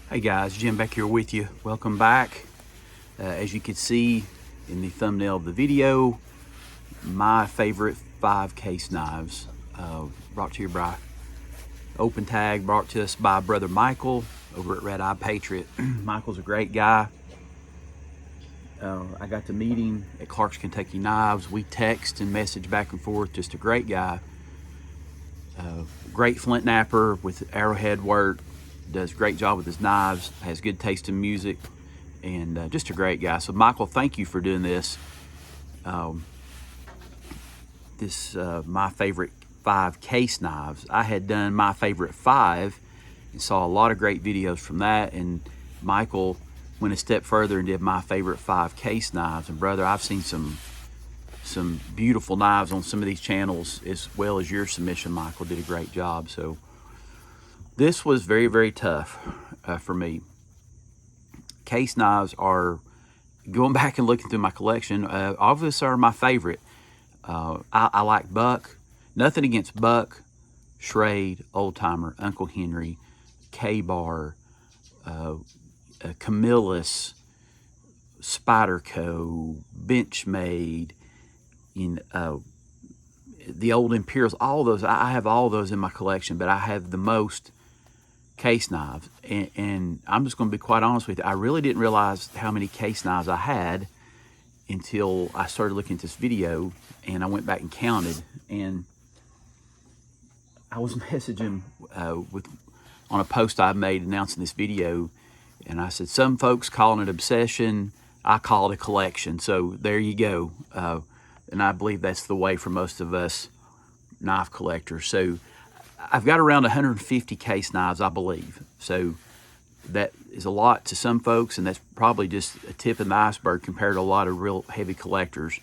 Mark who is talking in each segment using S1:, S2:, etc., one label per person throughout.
S1: Hey guys, Jim back here with you. Welcome back. As you can see in the thumbnail of the video, my favorite 5 case knives, brought to you by Open Tag, brought to us by brother Michael over at Red Eye Patriot. Michael's a great guy. I got to meet him at Clark's Kentucky Knives. We text and message back and forth. Just a great guy. Great flint napper with arrowhead work. Does a great job with his knives, has good taste in music, and just a great guy. So Michael, thank you for doing this. My favorite 5 case knives. I had done my favorite 5 and saw a lot of great videos from that, and Michael went a step further and did my favorite 5 case knives. And brother, I've seen some beautiful knives on some of these channels, as well as your submission. Michael did a great job. So this was very, very tough for me. Case knives are, going back and looking through my collection, obviously are my favorite. I like Buck. Nothing against Buck, Schrade, Old Timer, Uncle Henry, K-Bar, Camillus, Spyderco, Benchmade, the old Imperials, all those. I have all those in my collection, but I have the most case knives, and I'm just going to be quite honest with you. I really didn't realize how many case knives I had until I started looking at this video, and I went back and counted. And I was messaging on a post I made announcing this video, and I said, some folks call it an obsession, I call it a collection. So there you go. And I believe that's the way for most of us knife collectors. So I've got around 150 case knives, I believe. So that is a lot to some folks, and that's probably just a tip of the iceberg compared to a lot of real heavy collectors.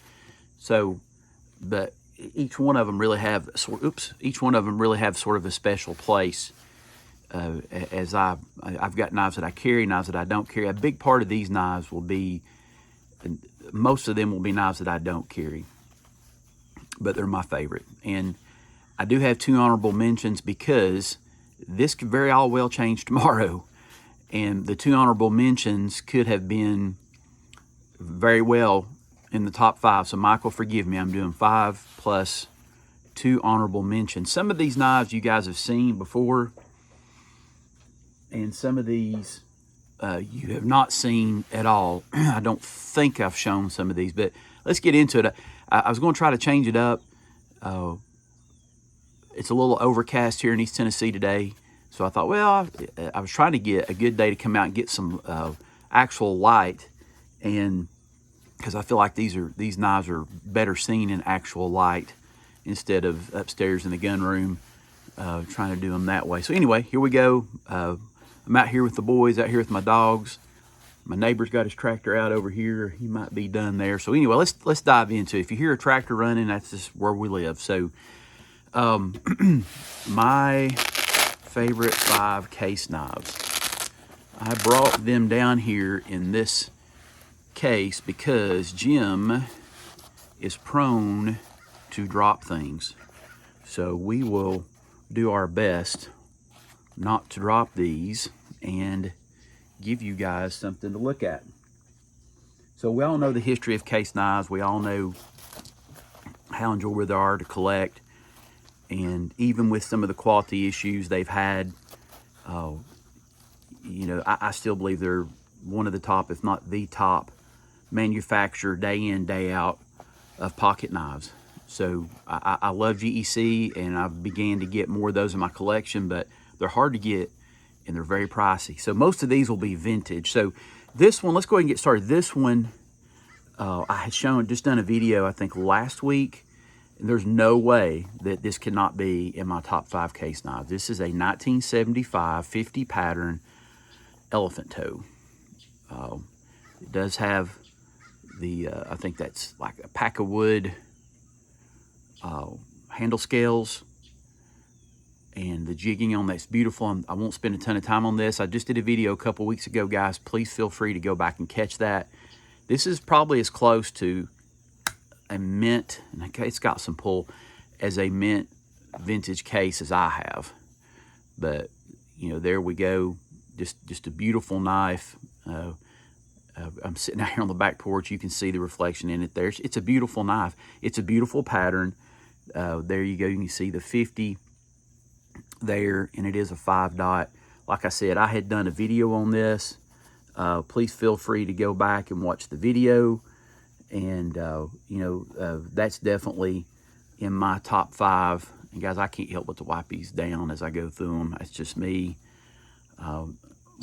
S1: So, but each one of them really have sort of a special place. As I've got knives that I carry, knives that I don't carry. A big part of these knives will be, most of them will be knives that I don't carry, but they're my favorite. And I do have 2 honorable mentions because this could very all well change tomorrow. And the 2 honorable mentions could have been very well in the top 5. So Michael, forgive me, I'm doing 5 plus 2 honorable mentions. Some of these knives you guys have seen before, and some of these you have not seen at all. I don't think I've shown some of these, but let's get into it. I was going to try to change it up. It's a little overcast here in East Tennessee today, so I thought, well, I was trying to get a good day to come out and get some actual light, and because I feel like these knives are better seen in actual light instead of upstairs in the gun room, trying to do them that way. So anyway, here we go. I'm out here with the boys, out here with my dogs. My neighbor's got his tractor out over here. He might be done there. So anyway, let's dive into it. If you hear a tractor running, that's just where we live. So my favorite 5 case knives. I brought them down here in this case because Jim is prone to drop things. So we will do our best not to drop these and give you guys something to look at. So we all know the history of case knives. We all know how enjoyable they are to collect. And even with some of the quality issues they've had, I still believe they're one of the top, if not the top, manufacturer day in, day out of pocket knives. So I love GEC, and I began to get more of those in my collection, but they're hard to get and they're very pricey. So most of these will be vintage. So this one, let's go ahead and get started. This one, I had just done a video, I think last week. There's no way that this cannot be in my top 5 case knives. This is a 1975 50 pattern elephant toe. It does have the, I think that's like a pack of wood handle scales, and the jigging on that's beautiful. I won't spend a ton of time on this. I just did a video a couple weeks ago, guys. Please feel free to go back and catch that. This is probably as close to a mint, and it's got some pull, as a mint vintage case as I have. But, there we go. just a beautiful knife. I'm sitting out here on the back porch. You can see the reflection in it there. It's a beautiful knife. It's a beautiful pattern. There you go. You can see the 50 there, and it is a 5-dot. Like I said, I had done a video on this. Please feel free to go back and watch the video. And, that's definitely in my top 5. And guys, I can't help but to wipe these down as I go through them. That's just me. A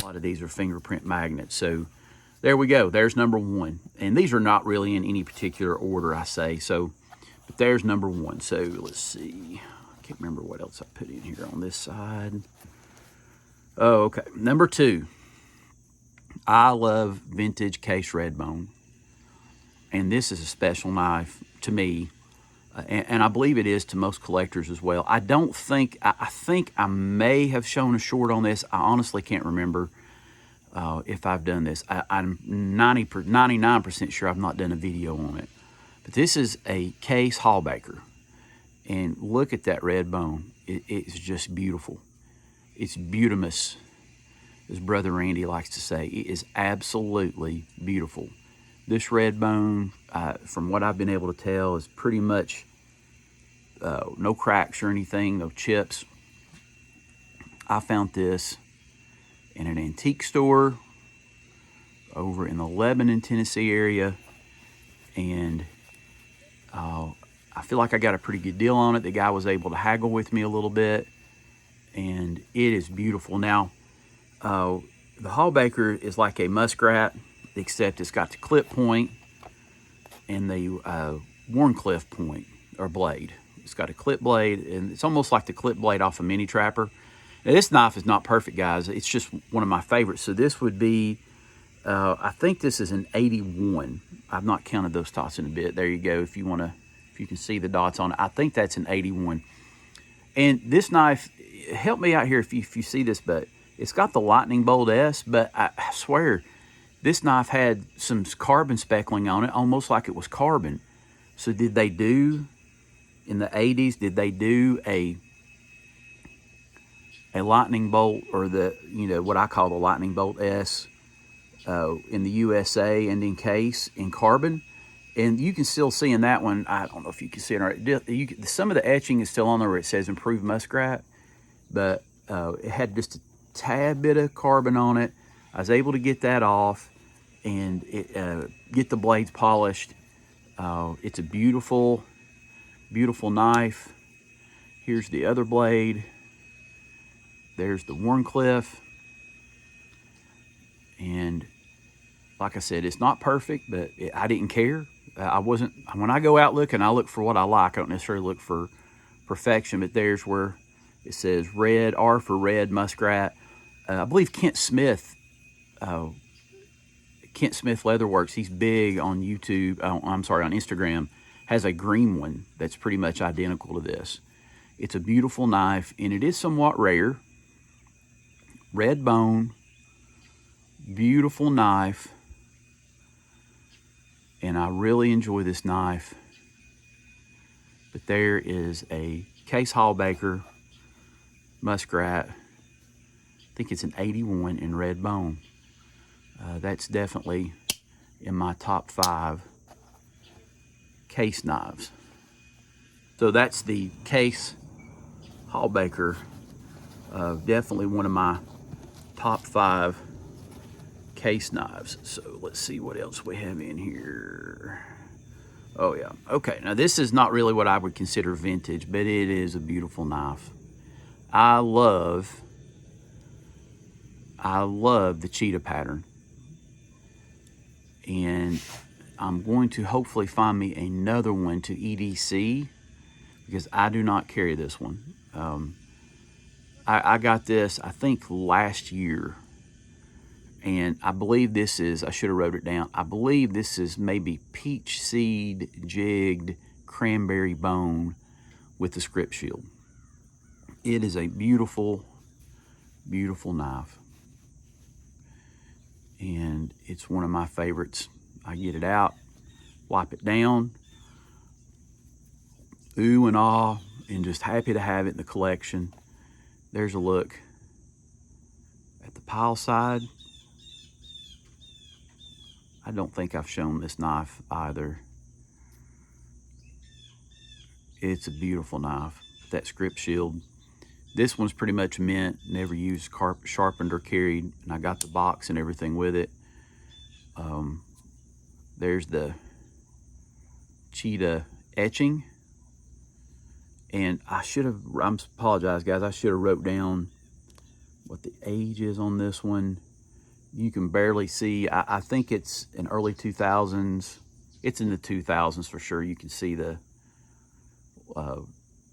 S1: lot of these are fingerprint magnets. So there we go. There's number 1. And these are not really in any particular order, I say. So, but there's number 1. So let's see. I can't remember what else I put in here on this side. Oh, okay. Number 2. I love vintage case red bone. And this is a special knife to me. And I believe it is to most collectors as well. I think I may have shown a short on this. I honestly can't remember if I've done this. I'm 99% sure I've not done a video on it. But this is a case Hallbaker. And look at that red bone. It's just beautiful. It's beautimous, as Brother Randy likes to say. It is absolutely beautiful. This red bone, from what I've been able to tell, is pretty much no cracks or anything, no chips. I found this in an antique store over in the Lebanon, Tennessee area, and I feel like I got a pretty good deal on it. The guy was able to haggle with me a little bit, and it is beautiful. Now, the Hallbaker is like a muskrat, except it's got the clip point and the Warncliffe point or blade. It's got a clip blade, and it's almost like the clip blade off a mini trapper. Now, this knife is not perfect, guys. It's just one of my favorites. So this would be, I think this is an 81. I've not counted those dots in a bit. There you go. If you can see the dots on it, I think that's an 81. And this knife, help me out here if you see this, but it's got the lightning bolt S, but I swear, this knife had some carbon speckling on it, almost like it was carbon. So did they do, in the 80s, did they do a lightning bolt, or what I call the lightning bolt S in the USA and in case in carbon? And you can still see in that one, I don't know if you can see it right, some of the etching is still on there where it says improved muskrat, but it had just a tad bit of carbon on it. I was able to get that off and get the blades polished. It's a beautiful, beautiful knife. Here's the other blade. There's the Warncliffe. And like I said, it's not perfect, but I didn't care. When I go out looking, I look for what I like. I don't necessarily look for perfection, but there's where it says red, R for red, muskrat. I believe Kent Smith Leatherworks, he's big on YouTube, on Instagram, has a green one that's pretty much identical to this. It's a beautiful knife, and it is somewhat rare. Red bone, beautiful knife, and I really enjoy this knife. But there is a case Hallbaker muskrat. I think it's an 81 in red bone. That's definitely in my top 5 case knives. So that's the case Hallbaker. Definitely one of my top 5 case knives. So let's see what else we have in here. Oh yeah, okay. Now this is not really what I would consider vintage, but it is a beautiful knife. I love the cheetah pattern. And I'm going to hopefully find me another one to EDC, because I do not carry this one. I got this, I think, last year. And I believe this is, I should have wrote it down, I believe this is maybe peach seed jigged cranberry bone with the script shield. It is a beautiful, beautiful knife. And it's one of my favorites. I get it out, wipe it down, ooh and ah, and just happy to have it in the collection. There's a look at the pile side. I don't think I've shown this knife either. It's a beautiful knife, that script shield. This one's pretty much mint, never used, sharpened or carried, and I got the box and everything with it. There's the cheetah etching. And I apologize guys, I should have wrote down what the age is on this one. You can barely see, I think it's in early 2000s. It's in the 2000s for sure. You can see the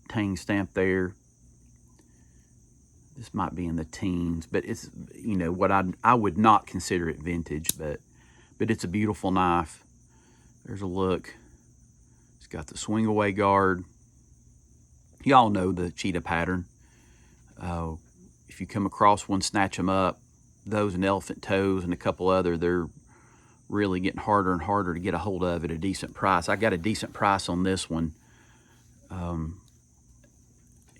S1: Tang stamp there. This might be in the teens, but it's, you know, what I would not consider it vintage, but it's a beautiful knife. There's a look. It's got the swing away guard. Y'all know the cheetah pattern. If you come across one, snatch them up. Those and elephant toes and a couple other, they're really getting harder and harder to get a hold of at a decent price. I got a decent price on this one.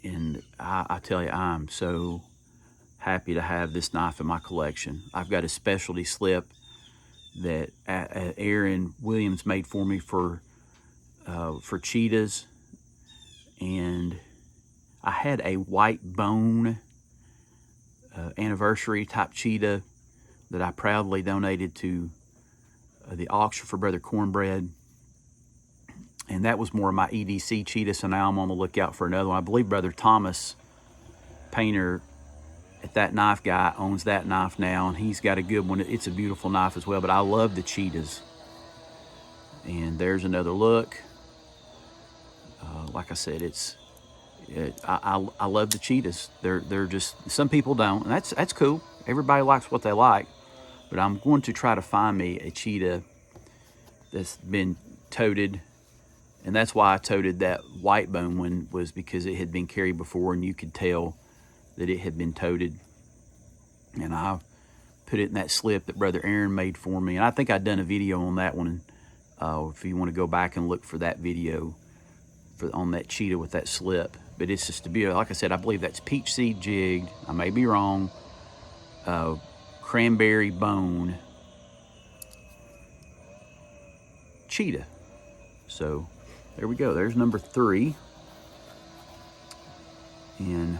S1: And I tell you, I'm so happy to have this knife in my collection. I've got a specialty slip that Aaron Williams made for me for cheetahs. And I had a white bone anniversary type cheetah that I proudly donated to the auction for Brother Cornbread. And that was more of my EDC cheetah, so now I'm on the lookout for another one. I believe Brother Thomas Painter at That Knife Guy owns that knife now, and he's got a good one. It's a beautiful knife as well, but I love the cheetahs. And there's another look. Like I said, I love the cheetahs. They're just, some people don't, and that's cool. Everybody likes what they like, but I'm going to try to find me a cheetah that's been toted. And that's why I toted that white bone one, was because it had been carried before and you could tell that it had been toted. And I put it in that slip that Brother Aaron made for me. And I think I'd done a video on that one. If you want to go back and look for that video on that cheetah with that slip. But it's just a beautiful, like I said, I believe that's peach seed jigged. I may be wrong. Cranberry bone cheetah. So there we go. There's number 3 in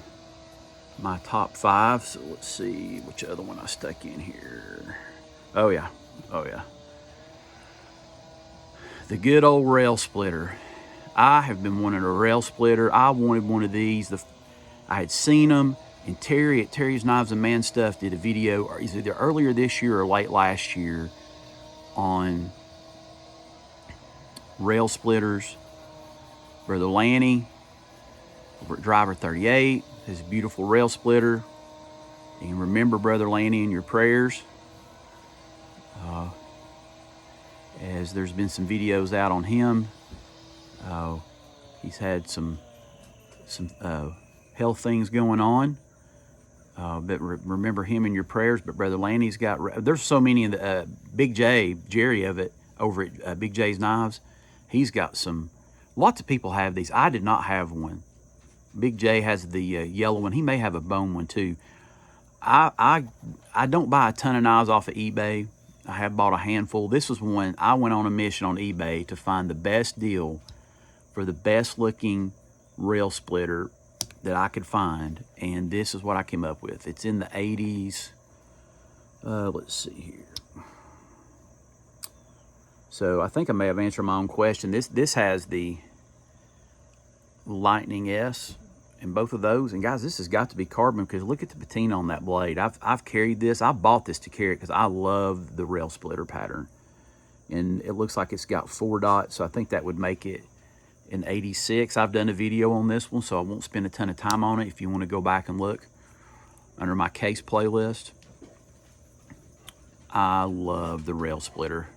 S1: my top 5. So let's see which other one I stuck in here. Oh yeah. The good old rail splitter. I have been wanting a rail splitter. I wanted one of these. I had seen them, and Terry at Terry's Knives and Man Stuff did a video, or either earlier this year or late last year, on rail splitters. Brother Lanny over at Driver 38 has a beautiful rail splitter. And remember Brother Lanny in your prayers, as there's been some videos out on him. He's had some health things going on, but remember him in your prayers. But Brother Lanny's got, there's so many in the Big J, Jerry of it over at Big J's Knives. He's got some. Lots of people have these. I did not have one. Big J has the yellow one. He may have a bone one too. I don't buy a ton of knives off of eBay. I have bought a handful. This was one I went on a mission on eBay to find the best deal for the best looking rail splitter that I could find, and this is what I came up with. It's in the 80s. Let's see here. So I think I may have answered my own question. This has the Lightning S in both of those. And guys, this has got to be carbon, because look at the patina on that blade. I've carried this. I bought this to carry it because I love the rail splitter pattern. And it looks like it's got 4 dots, so I think that would make it an 86. I've done a video on this one, so I won't spend a ton of time on it. If you want to go back and look under my case playlist. I love the rail splitter.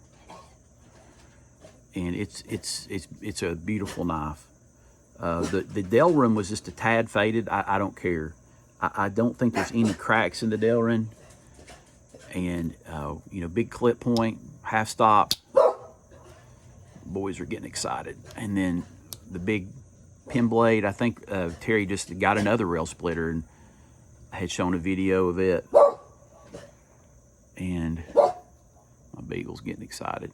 S1: And it's a beautiful knife. The delrin was just a tad faded. I don't care. I don't think there's any cracks in the delrin. And you know, big clip point, half stop. Boys are getting excited. And then the big pin blade. I think Terry just got another rail splitter, and I had shown a video of it. And my beagle's getting excited.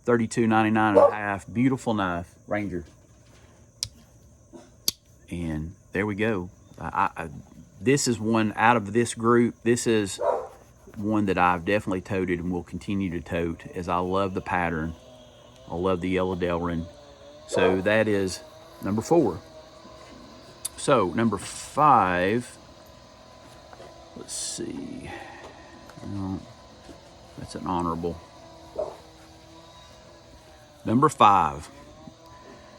S1: $32.99 and a half. Beautiful knife, Ranger. And there we go. This is one out of this group. This is one that I've definitely toted and will continue to tote, as I love the pattern. I love the yellow delin. So that is number 4. So number 5, let's see. No, that's an honorable. Number 5.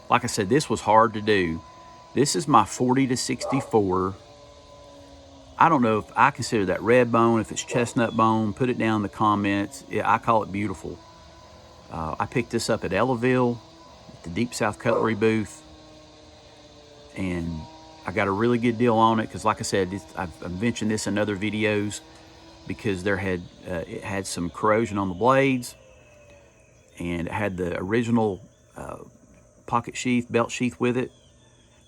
S1: Like I said, this was hard to do. This is my 40 to 64. I don't know if I consider that red bone, if it's chestnut bone. Put it down in the comments. Yeah, I call it beautiful. I picked this up at Ellaville, at the Deep South Cutlery booth, and I got a really good deal on it because, like I said, I've mentioned this in other videos because it had some corrosion on the blades, and it had the original pocket sheath, belt sheath with it.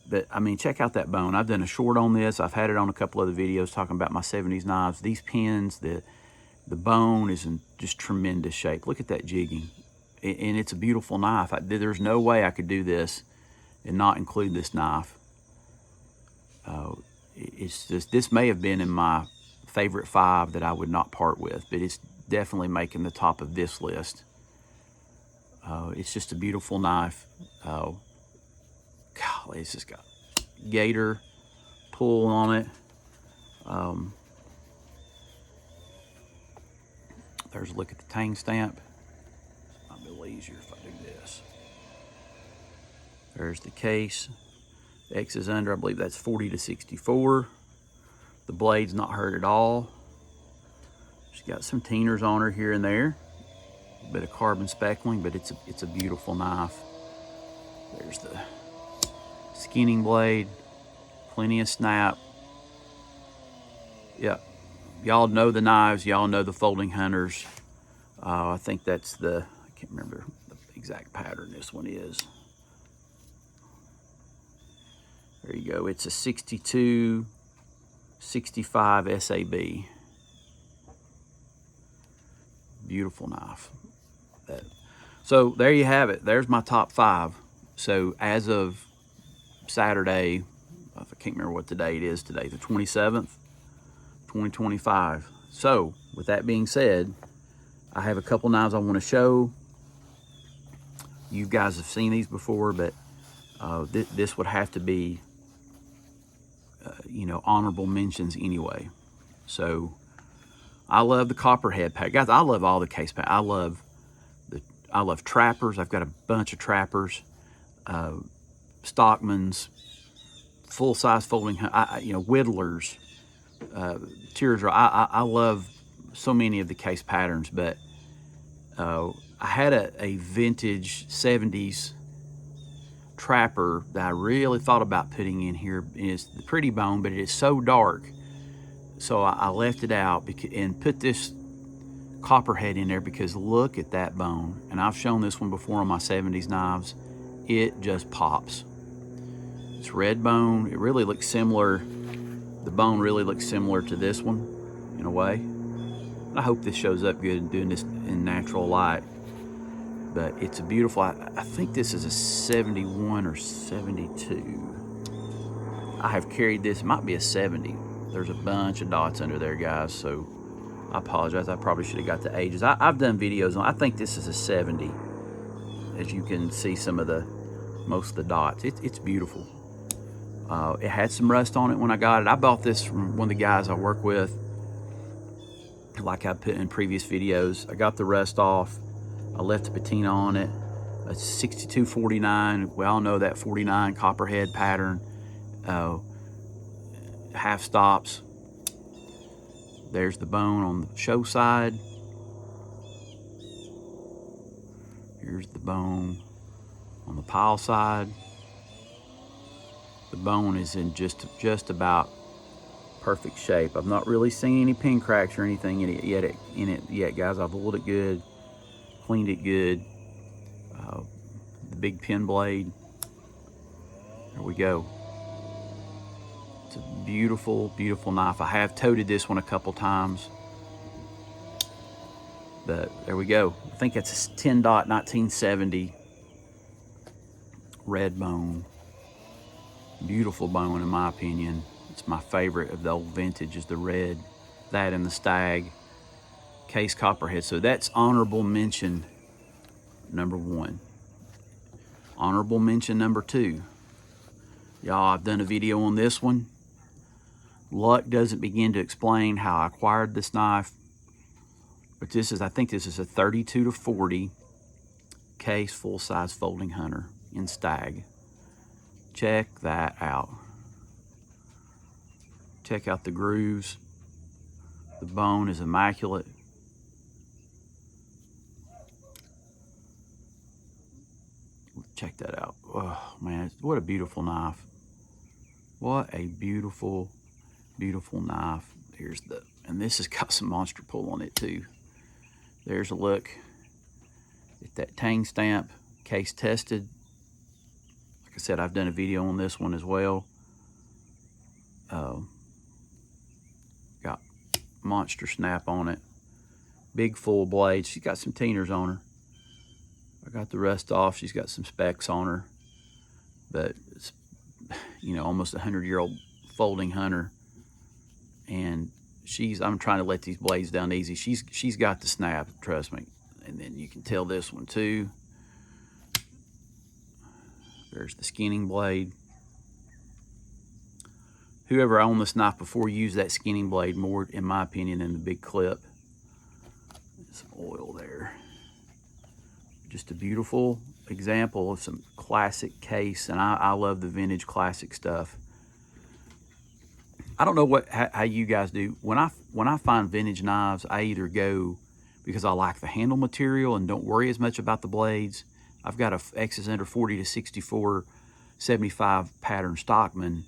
S1: But I mean, check out that bone. I've done a short on this. I've had it on a couple other videos talking about my 70s knives. These pins, the bone is in just tremendous shape. Look at that jigging. And it's a beautiful knife. There's no way I could do this and not include this knife. It's just, this may have been in my favorite 5 that I would not part with, but it's definitely making the top of this list. It's just a beautiful knife. Golly, it's just got gator pull on it. There's a look at the tang stamp. It's might be a little easier if I do this. There's the case. The X is under, I believe that's 40 to 64. The blade's not hurt at all. She's got some teeners on her here and there. A bit of carbon speckling, but it's a beautiful knife. There's the skinning blade, plenty of snap. Yeah, y'all know the knives, y'all know the folding hunters. I think that's I can't remember the exact pattern this one is. There you go, it's a 62, 65 SAB. Beautiful knife. So there you have it, there's my top 5. So as of Saturday, I can't remember what the date is today, the 27th, 2025. So with that being said, I have a couple knives I want to show. You guys have seen these before, but this would have to be, honorable mentions anyway. So I love the copperhead pack. Guys, I love all the case pack. I love trappers. I've got a bunch of trappers. Stockmans, full-size folding, whittlers, tears. I love so many of the case patterns, but I had a vintage 70s trapper that I really thought about putting in here. It's the pretty bone, but it is so dark, so I left it out and put this copperhead in there because look at that bone. And I've shown this one before on my 70s knives. It just pops. It's red bone. It really looks similar. The bone really looks similar to this one in a way. I hope this shows up good doing this in natural light. But it's a beautiful, I think this is a 71 or 72. I have carried this, it might be a 70. There's a bunch of dots under there, guys, so I apologize. I probably should have got the ages. I've done videos on, I think this is a 70. As you can see some of most of the dots. It's beautiful. It had some rust on it when I got it. I bought this from one of the guys I work with, like I put in previous videos. I got the rust off. I left the patina on it. A 6249. We all know that 49 copperhead pattern. Half stops. There's the bone on the show side. Here's the bone on the pile side. The bone is in just about perfect shape. I've not really seen any pin cracks or anything in it yet, guys. I've oiled it good, cleaned it good. The big pin blade. There we go. It's a beautiful, beautiful knife. I have toted this one a couple times. But there we go. I think that's a 10 dot 1970 red bone. Beautiful bone in my opinion. It's my favorite of the old vintage is the red. That and the stag. Case copperhead. So that's honorable mention number 1. Honorable mention number 2. Y'all, I've done a video on this one. Luck doesn't begin to explain how I acquired this knife. But this is, I think this is a 32 to 40 case full-size folding hunter in stag. Check that out. Check out the grooves. The bone is immaculate. Check that out. Oh man, what a beautiful knife. What a beautiful, beautiful knife. Here's the, and this has got some monster pull on it too. There's a look at that tang stamp, case tested. Like I said, I've done a video on this one as well. Got monster snap on it. Big full blade. She's got some teeners on her. I got the rust off. She's got some specks on her. But it's, you know, almost 100-year-old folding hunter. And I'm trying to let these blades down easy. She's got the snap, trust me. And then you can tell this one too. There's the skinning blade. Whoever owned this knife before used that skinning blade more, in my opinion, than the big clip. Some oil there. Just a beautiful example of some classic case, and I love the vintage classic stuff. I don't know how you guys do. When I find vintage knives, I either go because I like the handle material and don't worry as much about the blades. I've got a X's under 40 to 64 75 pattern Stockman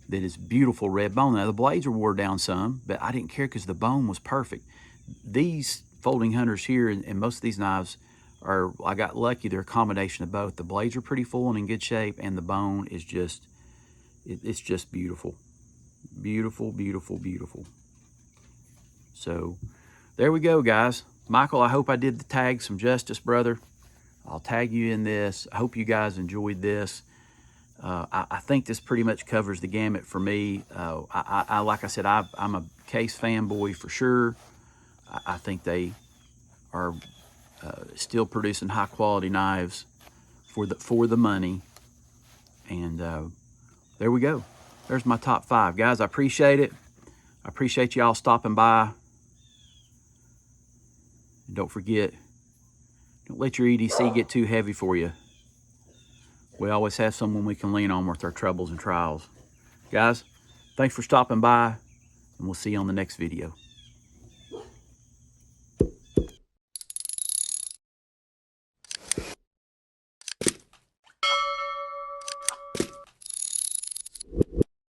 S1: that is beautiful red bone. Now the blades are wore down some, but I didn't care because the bone was perfect. These folding hunters here and most of these knives are, I got lucky, they're a combination of both. The blades are pretty full and in good shape, and the bone is just, it's just beautiful. Beautiful, beautiful, beautiful. So there we go, guys. Michael, I hope I did the tag some justice, brother. I'll tag you in this. I hope you guys enjoyed this. I think this pretty much covers the gamut for me. Like I said, I'm a case fanboy for sure. I think they are still producing high quality knives for the money. And there we go. There's my top 5. Guys, I appreciate it. I appreciate y'all stopping by. And don't forget, don't let your EDC get too heavy for you. We always have someone we can lean on with our troubles and trials. Guys, thanks for stopping by, and we'll see you on the next video.